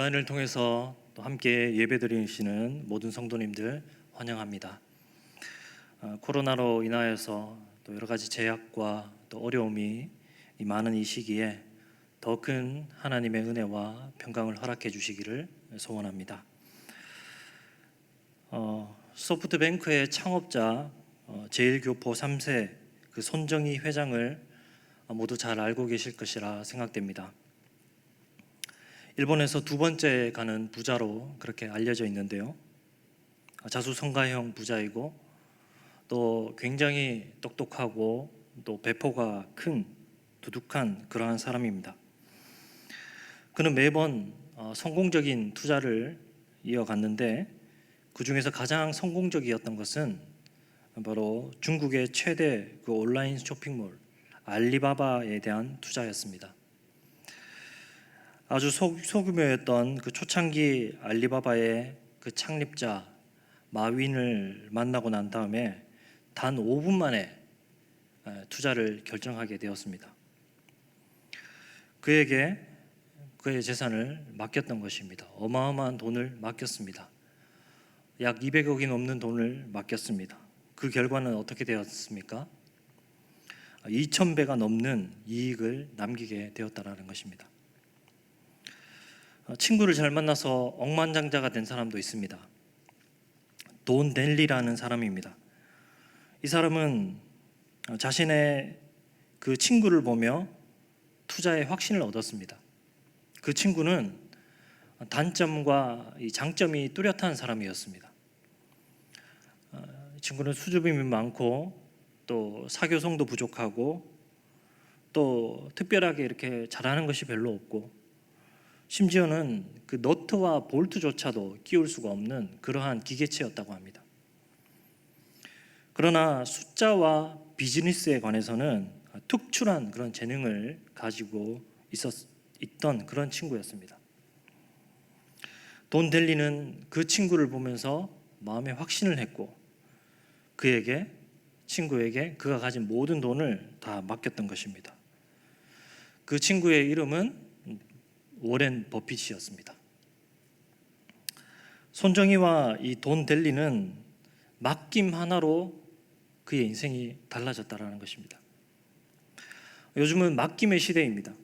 온라인을 통해서 또 함께 예배드리시는 모든 성도님들 환영합니다. 코로나로 인하여서 또 여러 가지 제약과 또 어려움이 많은 이 시기에 더 큰 하나님의 은혜와 평강을 허락해 주시기를 소원합니다. 소프트뱅크의 창업자 제일교포 3세 그 손정희 회장을 모두 잘 알고 계실 것이라 생각됩니다. 일본에서 두 번째 가는 부자로 그렇게 알려져 있는데요. 자수성가형 부자이고 또 굉장히 똑똑하고 또 배포가 큰 두둑한 그러한 사람입니다. 그는 매번 성공적인 투자를 이어갔는데 그 중에서 가장 성공적이었던 것은 바로 중국의 최대 그 온라인 쇼핑몰 알리바바에 대한 투자였습니다. 아주 소규모였던 그 초창기 알리바바의 그 창립자 마윈을 만나고 난 다음에 단 5분 만에 투자를 결정하게 되었습니다. 그에게 그의 재산을 맡겼던 것입니다. 어마어마한 돈을 맡겼습니다. 약 200억이 넘는 돈을 맡겼습니다. 그 결과는 어떻게 되었습니까? 2,000배가 넘는 이익을 남기게 되었다는 것입니다. 친구를 잘 만나서 억만장자가 된 사람도 있습니다. 돈 델리라는 사람입니다. 이 사람은 자신의 그 친구를 보며 투자의 확신을 얻었습니다. 그 친구는 단점과 이 장점이 뚜렷한 사람이었습니다. 이 친구는 수줍음이 많고 또 사교성도 부족하고 또 특별하게 이렇게 잘하는 것이 별로 없고 심지어는 그 너트와 볼트조차도 끼울 수가 없는 그러한 기계체였다고 합니다. 그러나 숫자와 비즈니스에 관해서는 특출한 그런 재능을 가지고 있던 그런 친구였습니다. 돈 델리는 그 친구를 보면서 마음에 확신을 했고 친구에게 그가 가진 모든 돈을 다 맡겼던 것입니다. 그 친구의 이름은 워렌 버핏이었습니다. 손정희와 이 돈 델리는 맡김 하나로 그의 인생이 달라졌다는 것입니다. 요즘은 맡김의 시대입니다.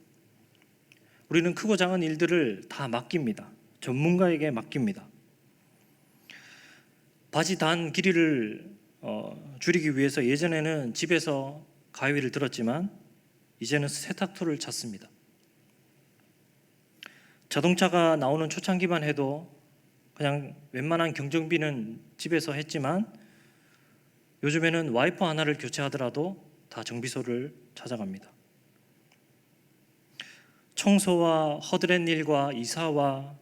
우리는 크고 작은 일들을 다 맡깁니다. 전문가에게 맡깁니다. 바지 단 길이를 줄이기 위해서 예전에는 집에서 가위를 들었지만 이제는 세탁소를 찾습니다. 자동차가 나오는 초창기만 해도 그냥 웬만한 경정비는 집에서 했지만 요즘에는 와이퍼 하나를 교체하더라도 다 정비소를 찾아갑니다. 청소와 허드렛 일과 이사와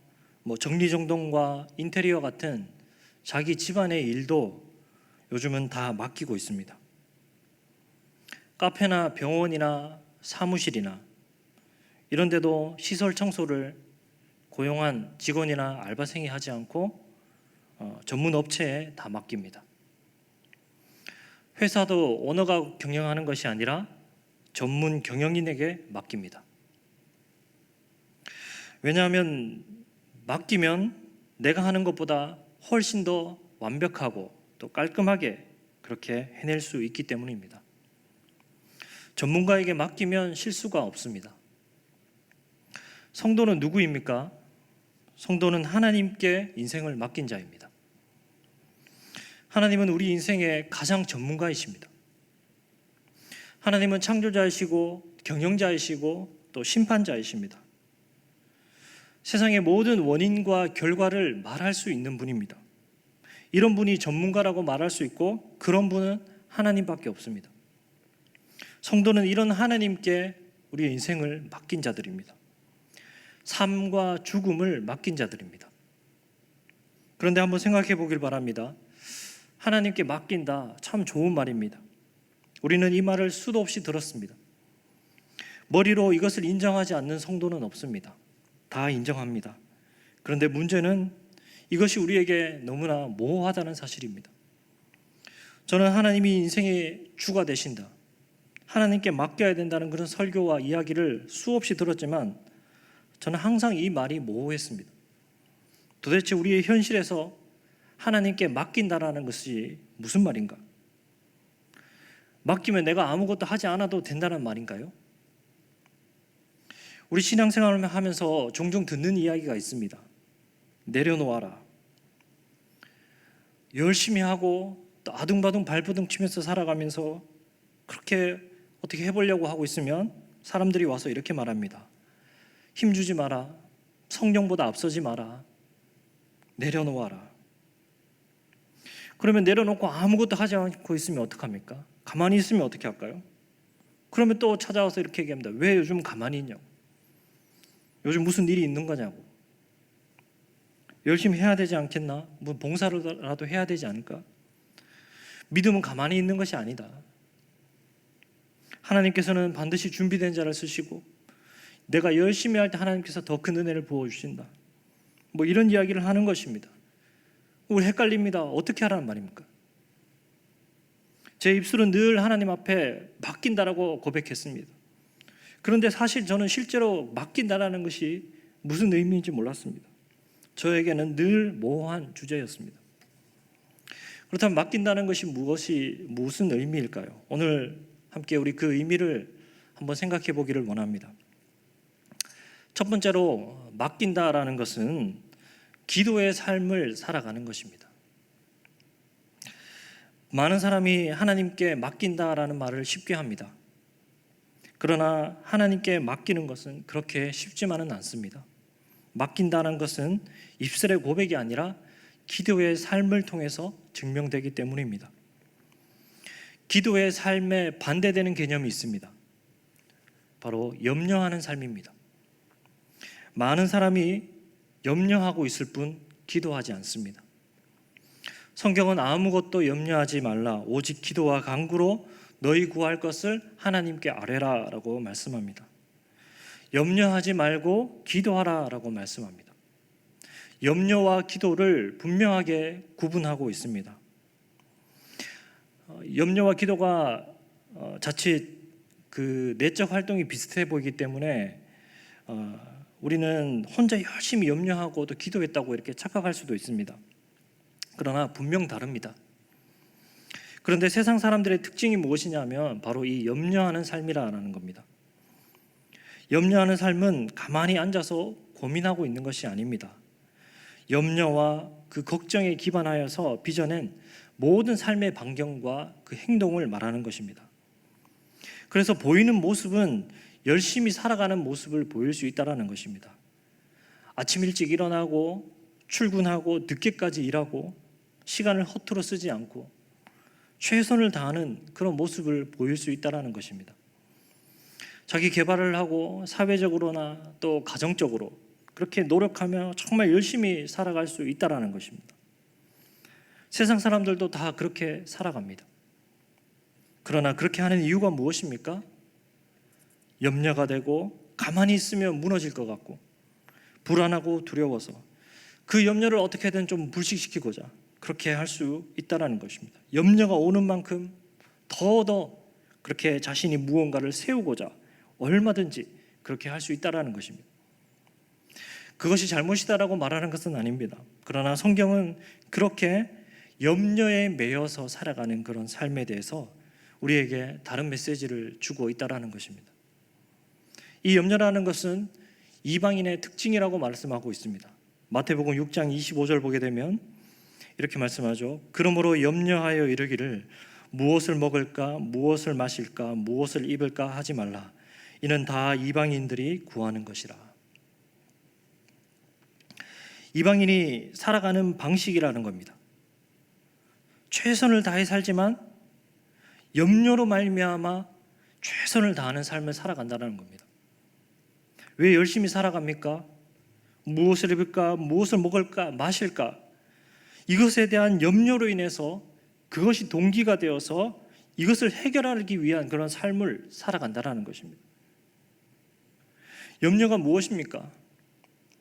정리정돈과 인테리어 같은 자기 집안의 일도 요즘은 다 맡기고 있습니다. 카페나 병원이나 사무실이나 이런 데도 시설 청소를 고용한 직원이나 알바생이 하지 않고 전문 업체에 다 맡깁니다. 회사도 오너가 경영하는 것이 아니라 전문 경영인에게 맡깁니다. 왜냐하면 맡기면 내가 하는 것보다 훨씬 더 완벽하고 또 깔끔하게 그렇게 해낼 수 있기 때문입니다. 전문가에게 맡기면 실수가 없습니다. 성도는 누구입니까? 성도는 하나님께 인생을 맡긴 자입니다. 하나님은 우리 인생의 가장 전문가이십니다. 하나님은 창조자이시고 경영자이시고 또 심판자이십니다. 세상의 모든 원인과 결과를 말할 수 있는 분입니다. 이런 분이 전문가라고 말할 수 있고 그런 분은 하나님밖에 없습니다. 성도는 이런 하나님께 우리의 인생을 맡긴 자들입니다. 삶과 죽음을 맡긴 자들입니다. 그런데 한번 생각해 보길 바랍니다. 하나님께 맡긴다, 참 좋은 말입니다. 우리는 이 말을 수도 없이 들었습니다. 머리로 이것을 인정하지 않는 성도는 없습니다. 다 인정합니다. 그런데 문제는 이것이 우리에게 너무나 모호하다는 사실입니다. 저는 하나님이 인생의 주가 되신다, 하나님께 맡겨야 된다는 그런 설교와 이야기를 수없이 들었지만 저는 항상 이 말이 모호했습니다. 도대체 우리의 현실에서 하나님께 맡긴다라는 것이 무슨 말인가? 맡기면 내가 아무것도 하지 않아도 된다는 말인가요? 우리 신앙생활을 하면서 종종 듣는 이야기가 있습니다. 내려놓아라. 열심히 하고 또 아둥바둥 발버둥 치면서 살아가면서 그렇게 어떻게 해보려고 하고 있으면 사람들이 와서 이렇게 말합니다. 힘주지 마라. 성령보다 앞서지 마라. 내려놓아라. 그러면 내려놓고 아무것도 하지 않고 있으면 어떡합니까? 가만히 있으면 어떻게 할까요? 그러면 또 찾아와서 이렇게 얘기합니다. 왜 요즘 가만히 있냐고. 요즘 무슨 일이 있는 거냐고. 열심히 해야 되지 않겠나? 뭐 봉사라도 해야 되지 않을까? 믿음은 가만히 있는 것이 아니다. 하나님께서는 반드시 준비된 자를 쓰시고 내가 열심히 할 때 하나님께서 더 큰 은혜를 부어주신다. 뭐 이런 이야기를 하는 것입니다. 우리 헷갈립니다. 어떻게 하라는 말입니까? 제 입술은 늘 하나님 앞에 맡긴다라고 고백했습니다. 그런데 사실 저는 실제로 맡긴다라는 것이 무슨 의미인지 몰랐습니다. 저에게는 늘 모호한 주제였습니다. 그렇다면 맡긴다는 것이 무슨 의미일까요? 오늘 함께 우리 그 의미를 한번 생각해 보기를 원합니다. 첫 번째로 맡긴다라는 것은 기도의 삶을 살아가는 것입니다. 많은 사람이 하나님께 맡긴다라는 말을 쉽게 합니다. 그러나 하나님께 맡기는 것은 그렇게 쉽지만은 않습니다. 맡긴다는 것은 입술의 고백이 아니라 기도의 삶을 통해서 증명되기 때문입니다. 기도의 삶에 반대되는 개념이 있습니다. 바로 염려하는 삶입니다. 많은 사람이 염려하고 있을 뿐 기도하지 않습니다. 성경은 아무것도 염려하지 말라 오직 기도와 간구로 너희 구할 것을 하나님께 아뢰라 라고 말씀합니다. 염려하지 말고 기도하라 라고 말씀합니다. 염려와 기도를 분명하게 구분하고 있습니다. 염려와 기도가 자칫 그 내적 활동이 비슷해 보이기 때문에 우리는 혼자 열심히 염려하고 또 기도했다고 이렇게 착각할 수도 있습니다. 그러나 분명 다릅니다. 그런데 세상 사람들의 특징이 무엇이냐면 바로 이 염려하는 삶이라는 겁니다. 염려하는 삶은 가만히 앉아서 고민하고 있는 것이 아닙니다. 염려와 그 걱정에 기반하여서 빚어낸 모든 삶의 반경과 그 행동을 말하는 것입니다. 그래서 보이는 모습은 열심히 살아가는 모습을 보일 수 있다는 것입니다. 아침 일찍 일어나고 출근하고 늦게까지 일하고 시간을 허투루 쓰지 않고 최선을 다하는 그런 모습을 보일 수 있다는 것입니다. 자기 개발을 하고 사회적으로나 또 가정적으로 그렇게 노력하며 정말 열심히 살아갈 수 있다는 것입니다. 세상 사람들도 다 그렇게 살아갑니다. 그러나 그렇게 하는 이유가 무엇입니까? 염려가 되고 가만히 있으면 무너질 것 같고 불안하고 두려워서 그 염려를 어떻게든 좀 불식시키고자 그렇게 할 수 있다는 것입니다. 염려가 오는 만큼 더 그렇게 자신이 무언가를 세우고자 얼마든지 그렇게 할 수 있다는 것입니다. 그것이 잘못이다라고 말하는 것은 아닙니다. 그러나 성경은 그렇게 염려에 매여서 살아가는 그런 삶에 대해서 우리에게 다른 메시지를 주고 있다는 것입니다. 이 염려라는 것은 이방인의 특징이라고 말씀하고 있습니다. 마태복음 6장 25절 보게 되면 이렇게 말씀하죠. 그러므로 염려하여 이르기를 무엇을 먹을까 무엇을 마실까 무엇을 입을까 하지 말라. 이는 다 이방인들이 구하는 것이라. 이방인이 살아가는 방식이라는 겁니다. 최선을 다해 살지만 염려로 말미암아 최선을 다하는 삶을 살아간다는 겁니다. 왜 열심히 살아갑니까? 무엇을 입을까? 무엇을 먹을까? 마실까? 이것에 대한 염려로 인해서 그것이 동기가 되어서 이것을 해결하기 위한 그런 삶을 살아간다는 것입니다. 염려가 무엇입니까?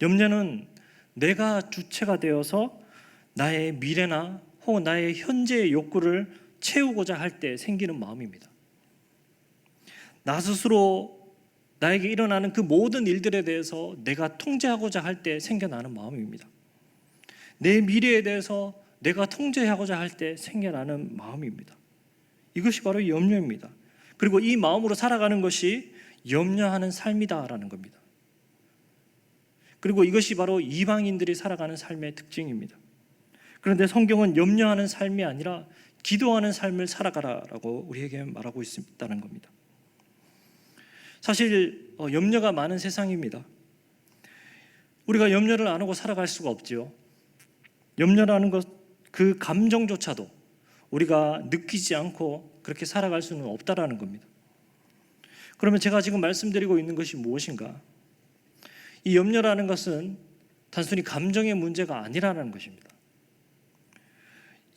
염려는 내가 주체가 되어서 나의 미래나 혹은 나의 현재의 욕구를 채우고자 할 때 생기는 마음입니다. 나 스스로 나에게 일어나는 그 모든 일들에 대해서 내가 통제하고자 할 때 생겨나는 마음입니다. 내 미래에 대해서 내가 통제하고자 할 때 생겨나는 마음입니다. 이것이 바로 염려입니다. 그리고 이 마음으로 살아가는 것이 염려하는 삶이다라는 겁니다. 그리고 이것이 바로 이방인들이 살아가는 삶의 특징입니다. 그런데 성경은 염려하는 삶이 아니라 기도하는 삶을 살아가라라고 우리에게 말하고 있다는 겁니다. 사실 염려가 많은 세상입니다. 우리가 염려를 안 하고 살아갈 수가 없지요. 염려라는 것, 그 감정조차도 우리가 느끼지 않고 그렇게 살아갈 수는 없다라는 겁니다. 그러면 제가 지금 말씀드리고 있는 것이 무엇인가? 이 염려라는 것은 단순히 감정의 문제가 아니라는 것입니다.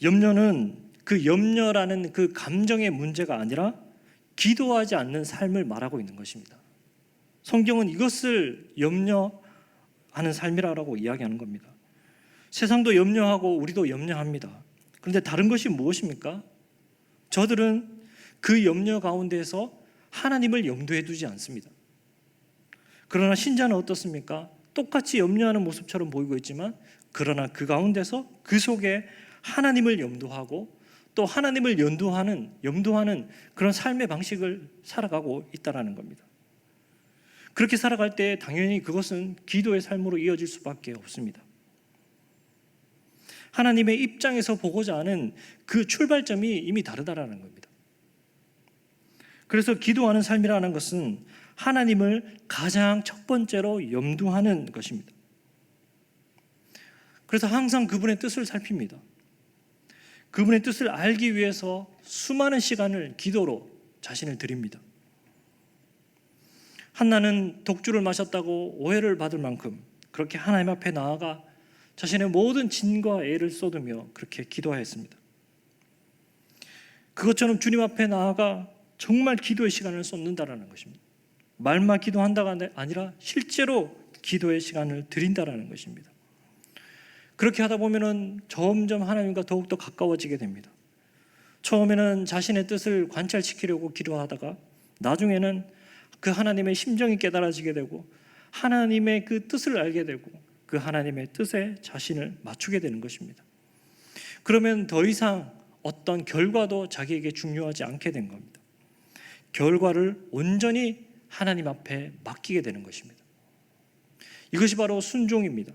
염려는 그 염려라는 그 감정의 문제가 아니라 기도하지 않는 삶을 말하고 있는 것입니다. 성경은 이것을 염려하는 삶이라고 이야기하는 겁니다. 세상도 염려하고 우리도 염려합니다. 그런데 다른 것이 무엇입니까? 저들은 그 염려 가운데에서 하나님을 염두에 두지 않습니다. 그러나 신자는 어떻습니까? 똑같이 염려하는 모습처럼 보이고 있지만 그러나 그 가운데서 그 속에 하나님을 염두하고 또 하나님을 염두하는 그런 삶의 방식을 살아가고 있다는 겁니다. 그렇게 살아갈 때 당연히 그것은 기도의 삶으로 이어질 수밖에 없습니다. 하나님의 입장에서 보고자 하는 그 출발점이 이미 다르다라는 겁니다. 그래서 기도하는 삶이라는 것은 하나님을 가장 첫 번째로 염두하는 것입니다. 그래서 항상 그분의 뜻을 살핍니다. 그분의 뜻을 알기 위해서 수많은 시간을 기도로 자신을 드립니다. 한나는 독주를 마셨다고 오해를 받을 만큼 그렇게 하나님 앞에 나아가 자신의 모든 진과 애를 쏟으며 그렇게 기도하였습니다. 그것처럼 주님 앞에 나아가 정말 기도의 시간을 쏟는다라는 것입니다. 말만 기도한다가 아니라 실제로 기도의 시간을 드린다라는 것입니다. 그렇게 하다 보면은 점점 하나님과 더욱더 가까워지게 됩니다. 처음에는 자신의 뜻을 관찰시키려고 기도하다가 나중에는 그 하나님의 심정이 깨달아지게 되고 하나님의 그 뜻을 알게 되고 그 하나님의 뜻에 자신을 맞추게 되는 것입니다. 그러면 더 이상 어떤 결과도 자기에게 중요하지 않게 된 겁니다. 결과를 온전히 하나님 앞에 맡기게 되는 것입니다. 이것이 바로 순종입니다.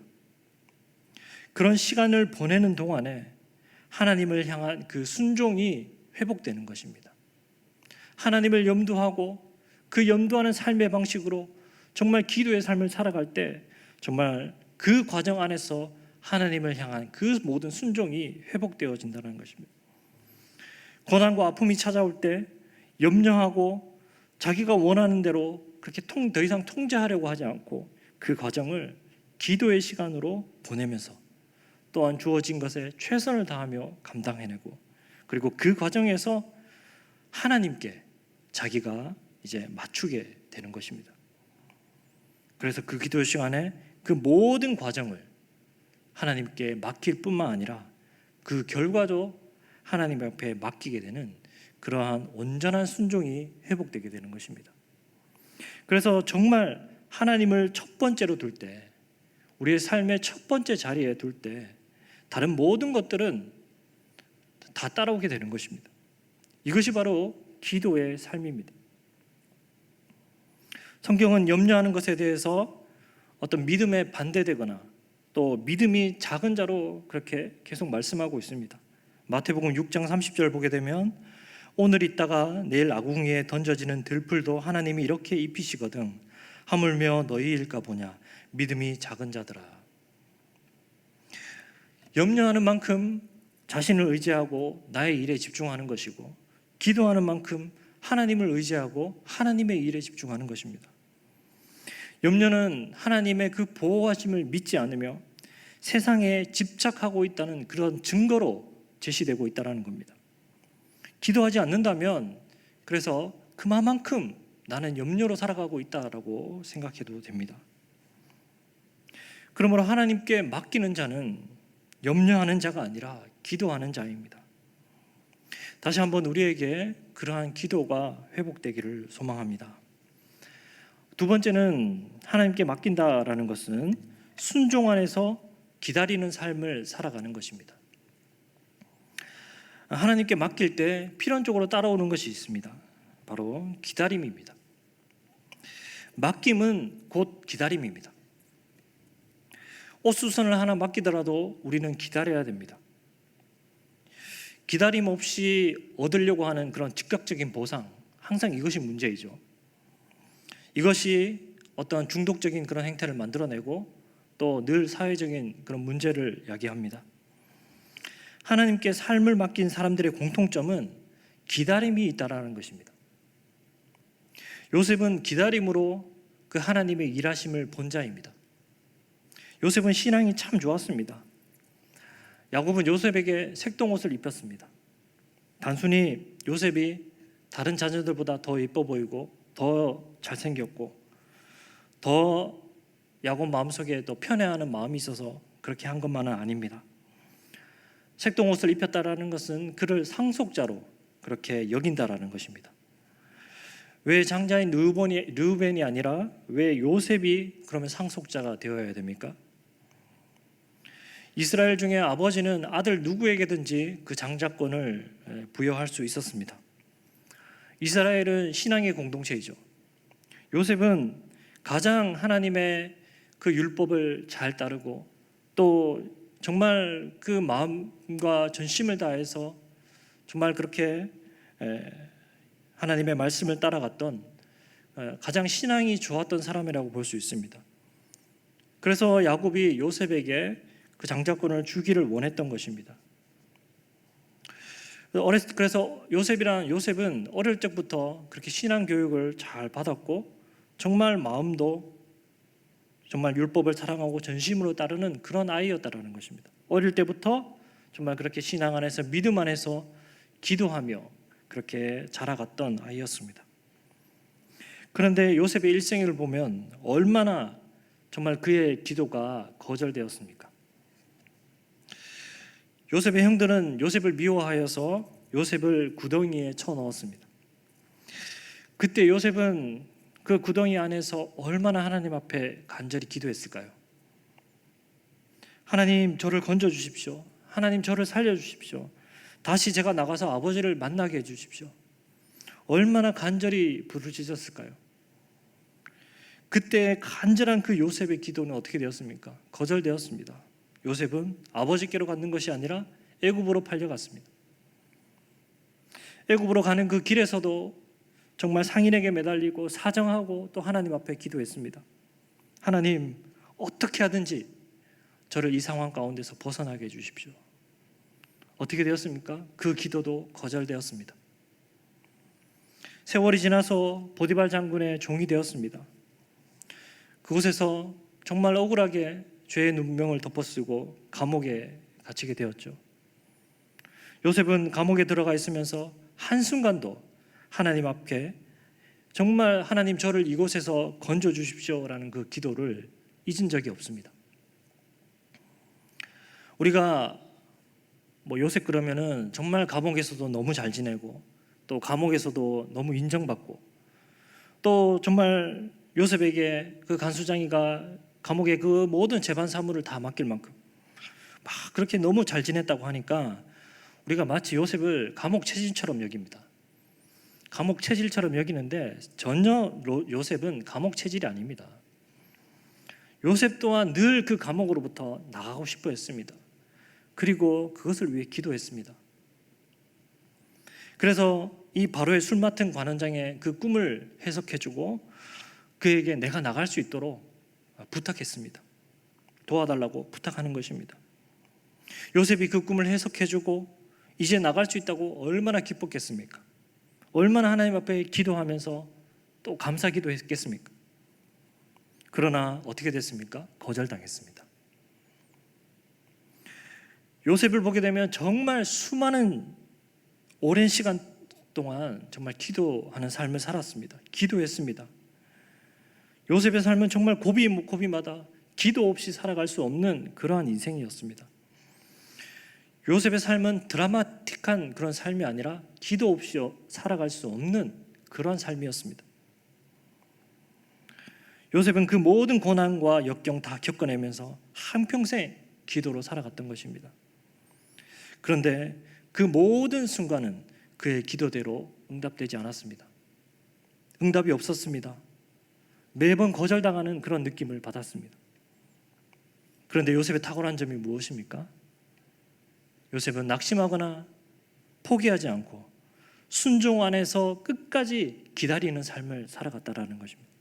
그런 시간을 보내는 동안에 하나님을 향한 그 순종이 회복되는 것입니다. 하나님을 염두하고 그 염두하는 삶의 방식으로 정말 기도의 삶을 살아갈 때 정말 그 과정 안에서 하나님을 향한 그 모든 순종이 회복되어진다는 것입니다. 고난과 아픔이 찾아올 때 염려하고 자기가 원하는 대로 그렇게 더 이상 통제하려고 하지 않고 그 과정을 기도의 시간으로 보내면서 또한 주어진 것에 최선을 다하며 감당해내고 그리고 그 과정에서 하나님께 자기가 이제 맞추게 되는 것입니다. 그래서 그 기도 시간에 그 모든 과정을 하나님께 맡길 뿐만 아니라 그 결과도 하나님 앞에 맡기게 되는 그러한 온전한 순종이 회복되게 되는 것입니다. 그래서 정말 하나님을 첫 번째로 둘 때, 우리의 삶의 첫 번째 자리에 둘 때 다른 모든 것들은 다 따라오게 되는 것입니다. 이것이 바로 기도의 삶입니다. 성경은 염려하는 것에 대해서 어떤 믿음에 반대되거나 또 믿음이 작은 자로 그렇게 계속 말씀하고 있습니다. 마태복음 6장 30절 보게 되면 오늘 있다가 내일 아궁이에 던져지는 들풀도 하나님이 이렇게 입히시거든 하물며 너희일까 보냐 믿음이 작은 자들아. 염려하는 만큼 자신을 의지하고 나의 일에 집중하는 것이고 기도하는 만큼 하나님을 의지하고 하나님의 일에 집중하는 것입니다. 염려는 하나님의 그 보호하심을 믿지 않으며 세상에 집착하고 있다는 그런 증거로 제시되고 있다는 겁니다. 기도하지 않는다면 그래서 그만큼 나는 염려로 살아가고 있다라고 생각해도 됩니다. 그러므로 하나님께 맡기는 자는 염려하는 자가 아니라 기도하는 자입니다. 다시 한번 우리에게 그러한 기도가 회복되기를 소망합니다. 두 번째는 하나님께 맡긴다라는 것은 순종 안에서 기다리는 삶을 살아가는 것입니다. 하나님께 맡길 때 필연적으로 따라오는 것이 있습니다. 바로 기다림입니다. 맡김은 곧 기다림입니다. 옷수선을 하나 맡기더라도 우리는 기다려야 됩니다. 기다림 없이 얻으려고 하는 그런 즉각적인 보상, 항상 이것이 문제이죠. 이것이 어떤 중독적인 그런 행태를 만들어내고 또 늘 사회적인 그런 문제를 야기합니다. 하나님께 삶을 맡긴 사람들의 공통점은 기다림이 있다라는 것입니다. 요셉은 기다림으로 그 하나님의 일하심을 본 자입니다. 요셉은 신앙이 참 좋았습니다. 야곱은 요셉에게 색동옷을 입혔습니다. 단순히 요셉이 다른 자녀들보다 더 예뻐 보이고 더 잘생겼고 더 야곱 마음속에 더 편애하는 마음이 있어서 그렇게 한 것만은 아닙니다. 색동옷을 입혔다라는 것은 그를 상속자로 그렇게 여긴다라는 것입니다. 왜 장자인 르우벤이 아니라 왜 요셉이 그러면 상속자가 되어야 됩니까? 이스라엘 중에 아버지는 아들 누구에게든지 그 장자권을 부여할 수 있었습니다. 이스라엘은 신앙의 공동체이죠. 요셉은 가장 하나님의 그 율법을 잘 따르고 또 정말 그 마음과 전심을 다해서 정말 그렇게 하나님의 말씀을 따라갔던 가장 신앙이 좋았던 사람이라고 볼 수 있습니다. 그래서 야곱이 요셉에게 그 장자권을 주기를 원했던 것입니다. 그래서 요셉은 어릴 적부터 그렇게 신앙 교육을 잘 받았고 정말 마음도 정말 율법을 사랑하고 전심으로 따르는 그런 아이였다라는 것입니다. 어릴 때부터 정말 그렇게 신앙 안에서 믿음 안에서 기도하며 그렇게 자라갔던 아이였습니다. 그런데 요셉의 일생을 보면 얼마나 정말 그의 기도가 거절되었습니까? 요셉의 형들은 요셉을 미워하여서 요셉을 구덩이에 쳐넣었습니다. 그때 요셉은 그 구덩이 안에서 얼마나 하나님 앞에 간절히 기도했을까요? 하나님, 저를 건져 주십시오. 하나님, 저를 살려 주십시오. 다시 제가 나가서 아버지를 만나게 해 주십시오. 얼마나 간절히 부르짖었을까요? 그때 간절한 그 요셉의 기도는 어떻게 되었습니까? 거절되었습니다. 요셉은 아버지께로 가는 것이 아니라 애굽으로 팔려갔습니다. 애굽으로 가는 그 길에서도 정말 상인에게 매달리고 사정하고 또 하나님 앞에 기도했습니다. 하나님, 어떻게 하든지 저를 이 상황 가운데서 벗어나게 해주십시오. 어떻게 되었습니까? 그 기도도 거절되었습니다. 세월이 지나서 보디발 장군의 종이 되었습니다. 그곳에서 정말 억울하게 죄의 누명을 덮어쓰고 감옥에 갇히게 되었죠. 요셉은 감옥에 들어가 있으면서 한순간도 하나님 앞에 정말 하나님, 저를 이곳에서 건져 주십시오라는 그 기도를 잊은 적이 없습니다. 우리가 요셉 그러면은 정말 감옥에서도 너무 잘 지내고 또 감옥에서도 너무 인정받고 또 정말 요셉에게 그 간수장이가 감옥의 그 모든 재반 사무를 다 맡길 만큼 막 그렇게 너무 잘 지냈다고 하니까 우리가 마치 요셉을 감옥 체질처럼 여깁니다. 감옥 체질처럼 여기는데 전혀 요셉은 감옥 체질이 아닙니다. 요셉 또한 늘 그 감옥으로부터 나가고 싶어 했습니다. 그리고 그것을 위해 기도했습니다. 그래서 이 바로의 술 맡은 관원장의 그 꿈을 해석해주고 그에게 내가 나갈 수 있도록 부탁했습니다. 도와달라고 부탁하는 것입니다. 요셉이 그 꿈을 해석해주고 이제 나갈 수 있다고 얼마나 기뻤겠습니까? 얼마나 하나님 앞에 기도하면서 또 감사기도 했겠습니까? 그러나 어떻게 됐습니까? 거절당했습니다. 요셉을 보게 되면 정말 수많은 오랜 시간 동안 정말 기도하는 삶을 살았습니다. 기도했습니다. 요셉의 삶은 정말 고비마다 기도 없이 살아갈 수 없는 그러한 인생이었습니다. 요셉의 삶은 드라마틱한 그런 삶이 아니라 기도 없이 살아갈 수 없는 그런 삶이었습니다. 요셉은 그 모든 고난과 역경 다 겪어내면서 한평생 기도로 살아갔던 것입니다. 그런데 그 모든 순간은 그의 기도대로 응답되지 않았습니다. 응답이 없었습니다. 매번 거절당하는 그런 느낌을 받았습니다. 그런데 요셉의 탁월한 점이 무엇입니까? 요셉은 낙심하거나 포기하지 않고 순종 안에서 끝까지 기다리는 삶을 살아갔다라는 것입니다.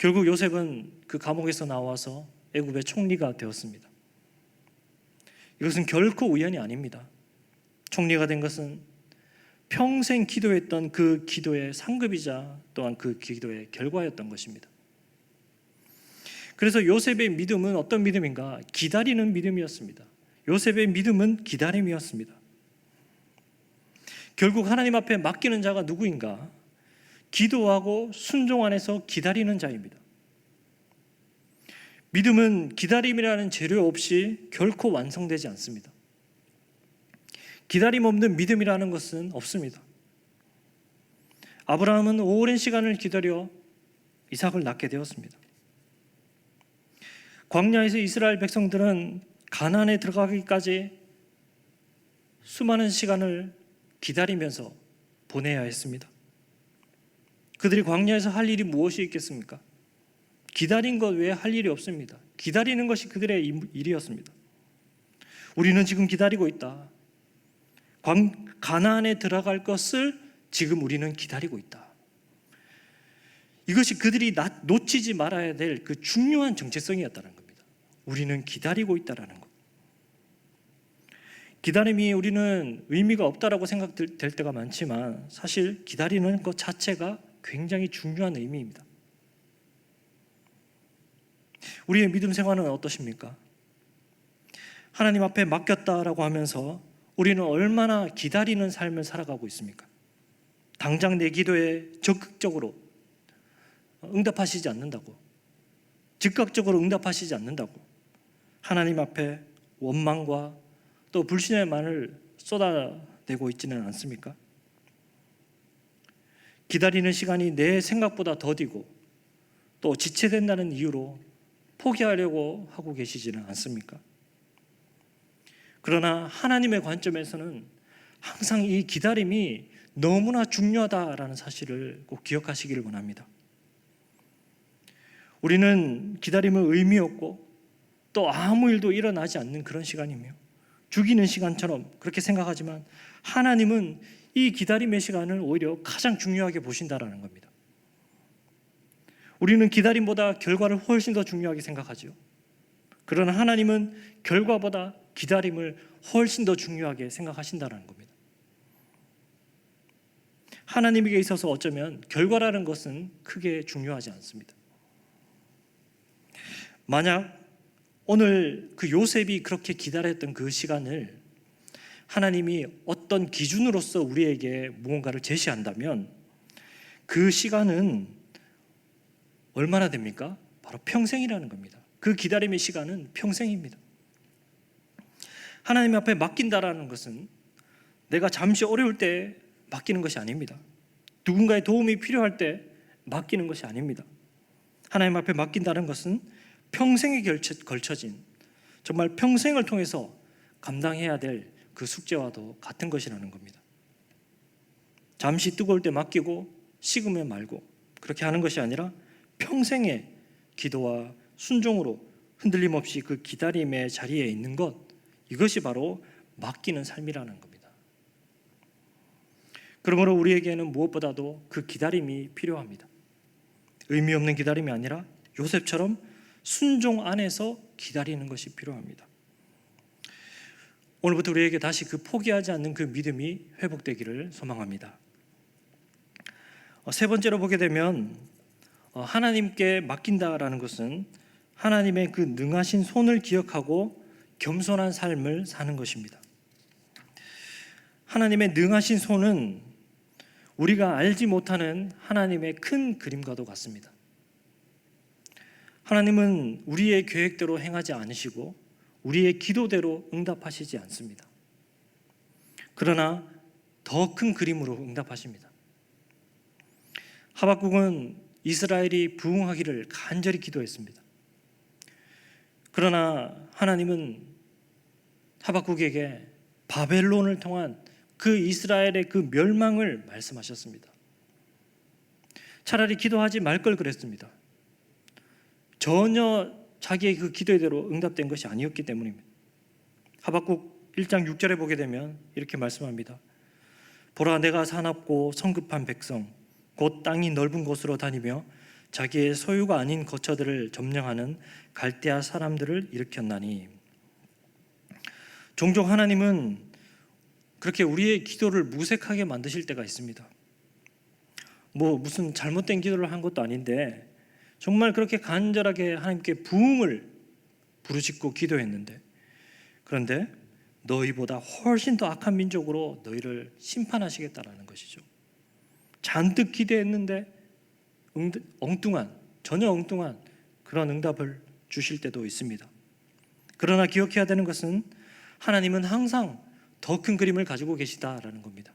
결국 요셉은 그 감옥에서 나와서 애굽의 총리가 되었습니다. 이것은 결코 우연이 아닙니다. 총리가 된 것은 평생 기도했던 그 기도의 상급이자 또한 그 기도의 결과였던 것입니다. 그래서 요셉의 믿음은 어떤 믿음인가? 기다리는 믿음이었습니다. 요셉의 믿음은 기다림이었습니다. 결국 하나님 앞에 맡기는 자가 누구인가? 기도하고 순종 안에서 기다리는 자입니다. 믿음은 기다림이라는 재료 없이 결코 완성되지 않습니다. 기다림 없는 믿음이라는 것은 없습니다. 아브라함은 오랜 시간을 기다려 이삭을 낳게 되었습니다. 광야에서 이스라엘 백성들은 가나안에 들어가기까지 수많은 시간을 기다리면서 보내야 했습니다. 그들이 광야에서 할 일이 무엇이 있겠습니까? 기다린 것 외에 할 일이 없습니다. 기다리는 것이 그들의 일이었습니다. 우리는 지금 기다리고 있다. 가나안에 들어갈 것을 지금 우리는 기다리고 있다. 이것이 그들이 놓치지 말아야 될 그 중요한 정체성이었다는 겁니다. 우리는 기다리고 있다라는 것. 기다림이 우리는 의미가 없다라고 생각될 때가 많지만 사실 기다리는 것 자체가 굉장히 중요한 의미입니다. 우리의 믿음 생활은 어떠십니까? 하나님 앞에 맡겼다라고 하면서 우리는 얼마나 기다리는 삶을 살아가고 있습니까? 당장 내 기도에 적극적으로 응답하시지 않는다고, 즉각적으로 응답하시지 않는다고 하나님 앞에 원망과 또 불신의 말을 쏟아내고 있지는 않습니까? 기다리는 시간이 내 생각보다 더디고 또 지체된다는 이유로 포기하려고 하고 계시지는 않습니까? 그러나 하나님의 관점에서는 항상 이 기다림이 너무나 중요하다라는 사실을 꼭 기억하시기를 원합니다. 우리는 기다림은 의미 없고 또 아무 일도 일어나지 않는 그런 시간이며 죽이는 시간처럼 그렇게 생각하지만 하나님은 이 기다림의 시간을 오히려 가장 중요하게 보신다라는 겁니다. 우리는 기다림보다 결과를 훨씬 더 중요하게 생각하죠. 그러나 하나님은 결과보다 기다림을 훨씬 더 중요하게 생각하신다는 겁니다. 하나님에게 있어서 어쩌면 결과라는 것은 크게 중요하지 않습니다. 만약 오늘 그 요셉이 그렇게 기다렸던 그 시간을 하나님이 어떤 기준으로서 우리에게 무언가를 제시한다면 그 시간은 얼마나 됩니까? 바로 평생이라는 겁니다. 그 기다림의 시간은 평생입니다. 하나님 앞에 맡긴다라는 것은 내가 잠시 어려울 때 맡기는 것이 아닙니다. 누군가의 도움이 필요할 때 맡기는 것이 아닙니다. 하나님 앞에 맡긴다는 것은 평생에 걸쳐진 정말 평생을 통해서 감당해야 될 그 숙제와도 같은 것이라는 겁니다. 잠시 뜨거울 때 맡기고 식으면 말고 그렇게 하는 것이 아니라 평생의 기도와 순종으로 흔들림 없이 그 기다림의 자리에 있는 것, 이것이 바로 맡기는 삶이라는 겁니다. 그러므로 우리에게는 무엇보다도 그 기다림이 필요합니다. 의미 없는 기다림이 아니라 요셉처럼 순종 안에서 기다리는 것이 필요합니다. 오늘부터 우리에게 다시 그 포기하지 않는 그 믿음이 회복되기를 소망합니다. 세 번째로 보게 되면 하나님께 맡긴다라는 것은 하나님의 그 능하신 손을 기억하고 겸손한 삶을 사는 것입니다. 하나님의 능하신 손은 우리가 알지 못하는 하나님의 큰 그림과도 같습니다. 하나님은 우리의 계획대로 행하지 않으시고 우리의 기도대로 응답하시지 않습니다. 그러나 더 큰 그림으로 응답하십니다. 하박국은 이스라엘이 부흥하기를 간절히 기도했습니다. 그러나 하나님은 하박국에게 바벨론을 통한 그 이스라엘의 그 멸망을 말씀하셨습니다. 차라리 기도하지 말 걸 그랬습니다. 전혀 자기의 그 기도대로 응답된 것이 아니었기 때문입니다. 하박국 1장 6절에 보게 되면 이렇게 말씀합니다. 보라, 내가 사납고 성급한 백성 곧 땅이 넓은 곳으로 다니며 자기의 소유가 아닌 거처들을 점령하는 갈대아 사람들을 일으켰나니. 종종 하나님은 그렇게 우리의 기도를 무색하게 만드실 때가 있습니다. 무슨 잘못된 기도를 한 것도 아닌데 정말 그렇게 간절하게 하나님께 부흥을 부르짖고 기도했는데, 그런데 너희보다 훨씬 더 악한 민족으로 너희를 심판하시겠다라는 것이죠. 잔뜩 기대했는데 전혀 엉뚱한 그런 응답을 주실 때도 있습니다. 그러나 기억해야 되는 것은 하나님은 항상 더 큰 그림을 가지고 계시다라는 겁니다.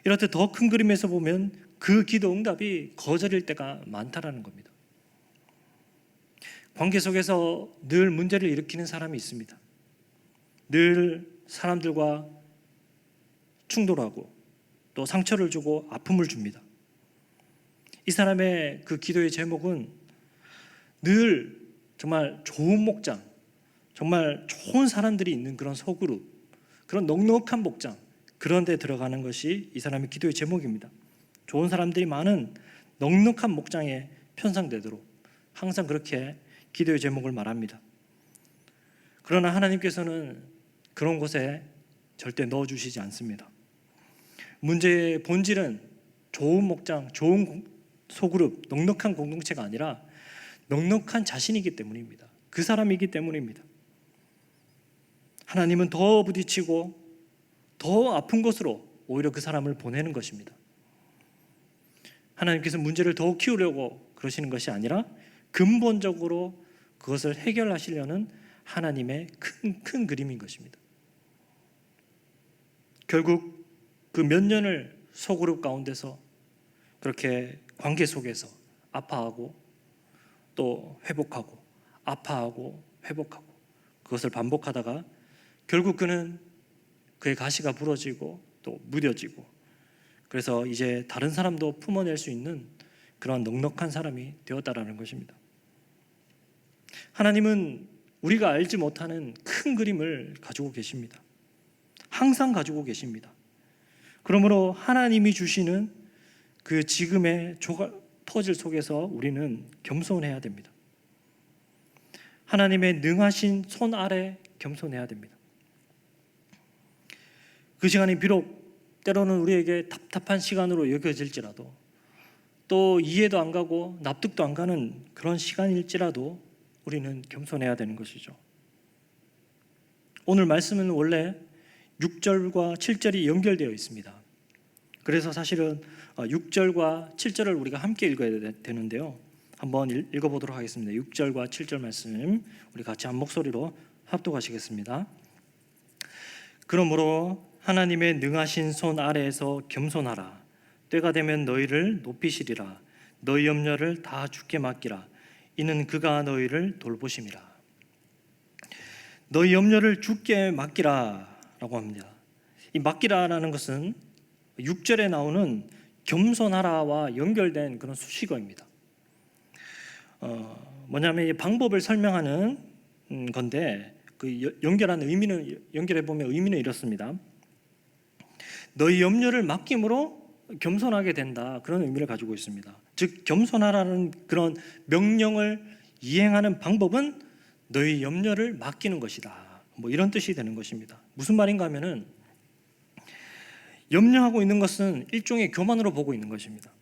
이렇듯 더 큰 그림에서 보면 그 기도 응답이 거절일 때가 많다라는 겁니다. 관계 속에서 늘 문제를 일으키는 사람이 있습니다. 늘 사람들과 충돌하고 또 상처를 주고 아픔을 줍니다. 이 사람의 그 기도의 제목은 늘 정말 좋은 목장, 정말 좋은 사람들이 있는 그런 소그룹, 그런 넉넉한 목장, 그런 데 들어가는 것이 이 사람의 기도의 제목입니다. 좋은 사람들이 많은 넉넉한 목장에 편성되도록 항상 그렇게 기도의 제목을 말합니다. 그러나 하나님께서는 그런 곳에 절대 넣어주시지 않습니다. 문제의 본질은 좋은 목장, 좋은 소그룹, 넉넉한 공동체가 아니라 넉넉한 자신이기 때문입니다. 그 사람이기 때문입니다. 하나님은 더 부딪히고 더 아픈 곳으로 오히려 그 사람을 보내는 것입니다. 하나님께서 문제를 더 키우려고 그러시는 것이 아니라 근본적으로 그것을 해결하시려는 하나님의 큰 그림인 것입니다. 결국 그 몇 년을 소그룹 가운데서 그렇게 관계 속에서 아파하고 또 회복하고 아파하고 회복하고 그것을 반복하다가 결국 그는 그의 가시가 부러지고 또 무뎌지고, 그래서 이제 다른 사람도 품어낼 수 있는 그런 넉넉한 사람이 되었다라는 것입니다. 하나님은 우리가 알지 못하는 큰 그림을 가지고 계십니다. 항상 가지고 계십니다. 그러므로 하나님이 주시는 그 지금의 퍼즐 속에서 우리는 겸손해야 됩니다. 하나님의 능하신 손 아래 겸손해야 됩니다. 그 시간이 비록 때로는 우리에게 답답한 시간으로 여겨질지라도, 또 이해도 안 가고 납득도 안 가는 그런 시간일지라도 우리는 겸손해야 되는 것이죠. 오늘 말씀은 원래 6절과 7절이 연결되어 있습니다. 그래서 사실은 6절과 7절을 우리가 함께 읽어야 되는데요. 한번 읽어보도록 하겠습니다. 6절과 7절 말씀 우리 같이 한 목소리로 합독하시겠습니다. 그러므로 하나님의 능하신 손 아래에서 겸손하라. 때가 되면 너희를 높이시리라. 너희 염려를 다 주께 맡기라. 이는 그가 너희를 돌보심이라. 너희 염려를 주께 맡기라 라고 합니다. 이 맡기라라는 것은 6절에 나오는 겸손하라와 연결된 그런 수식어입니다. 뭐냐면 이 방법을 설명하는 건데, 그 연결해 보면 의미는 이렇습니다. 너희 염려를 맡김으로 겸손하게 된다, 그런 의미를 가지고 있습니다. 즉 겸손하라는 그런 명령을 이행하는 방법은 너희 염려를 맡기는 것이다, 이런 뜻이 되는 것입니다. 무슨 말인가 하면은 염려하고 있는 것은 일종의 교만으로 보고 있는 것입니다.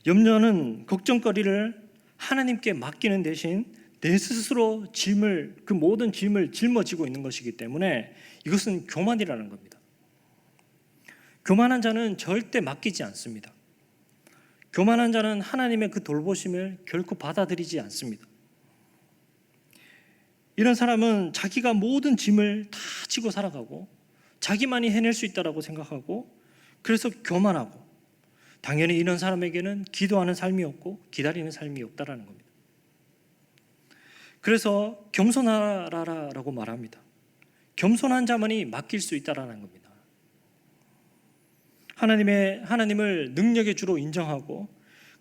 염려는 걱정거리를 하나님께 맡기는 대신 내 스스로 그 모든 짐을 짊어지고 있는 것이기 때문에 이것은 교만이라는 겁니다. 교만한 자는 절대 맡기지 않습니다. 교만한 자는 하나님의 그 돌보심을 결코 받아들이지 않습니다. 이런 사람은 자기가 모든 짐을 다 지고 살아가고 자기만이 해낼 수 있다고 생각하고, 그래서 교만하고, 당연히 이런 사람에게는 기도하는 삶이 없고 기다리는 삶이 없다라는 겁니다. 그래서 겸손하라라고 말합니다. 겸손한 자만이 맡길 수 있다라는 겁니다. 하나님을 능력의 주로 인정하고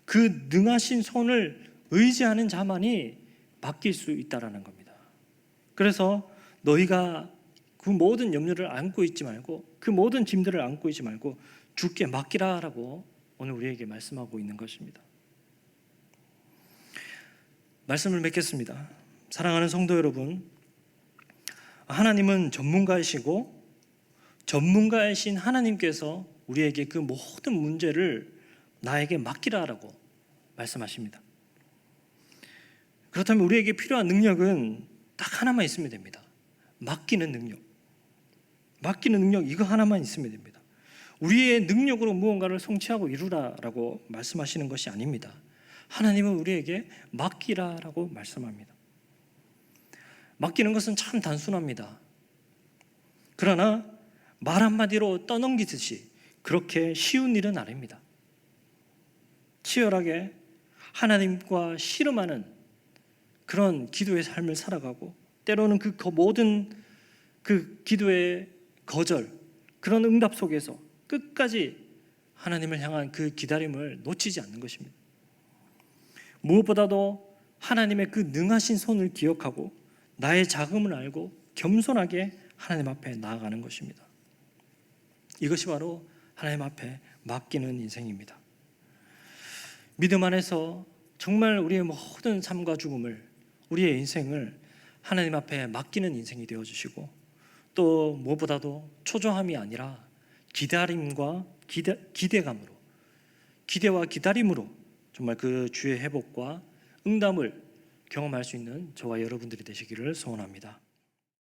그 능하신 손을 의지하는 자만이 맡길 수 있다라는 겁니다. 그래서 너희가 그 모든 염려를 안고 있지 말고, 그 모든 짐들을 안고 있지 말고 주께 맡기라라고 오늘 우리에게 말씀하고 있는 것입니다. 말씀을 맺겠습니다. 사랑하는 성도 여러분, 하나님은 전문가이시고 전문가이신 하나님께서 우리에게 그 모든 문제를 나에게 맡기라라고 말씀하십니다. 그렇다면 우리에게 필요한 능력은 딱 하나만 있으면 됩니다. 맡기는 능력. 맡기는 능력 이거 하나만 있으면 됩니다. 우리의 능력으로 무언가를 성취하고 이루라라고 말씀하시는 것이 아닙니다. 하나님은 우리에게 맡기라라고 말씀합니다. 맡기는 것은 참 단순합니다. 그러나 말 한마디로 떠넘기듯이 그렇게 쉬운 일은 아닙니다. 치열하게 하나님과 씨름하는 그런 기도의 삶을 살아가고, 때로는 그 모든 그 기도의 거절, 그런 응답 속에서 끝까지 하나님을 향한 그 기다림을 놓치지 않는 것입니다. 무엇보다도 하나님의 그 능하신 손을 기억하고 나의 작음을 알고 겸손하게 하나님 앞에 나아가는 것입니다. 이것이 바로 하나님 앞에 맡기는 인생입니다. 믿음 안에서 정말 우리의 모든 삶과 죽음을, 우리의 인생을 하나님 앞에 맡기는 인생이 되어주시고, 또 무엇보다도 초조함이 아니라 기다림과 기대감으로, 기대와 기다림으로 정말 그 주의 회복과 응답을 경험할 수 있는 저와 여러분들이 되시기를 소원합니다.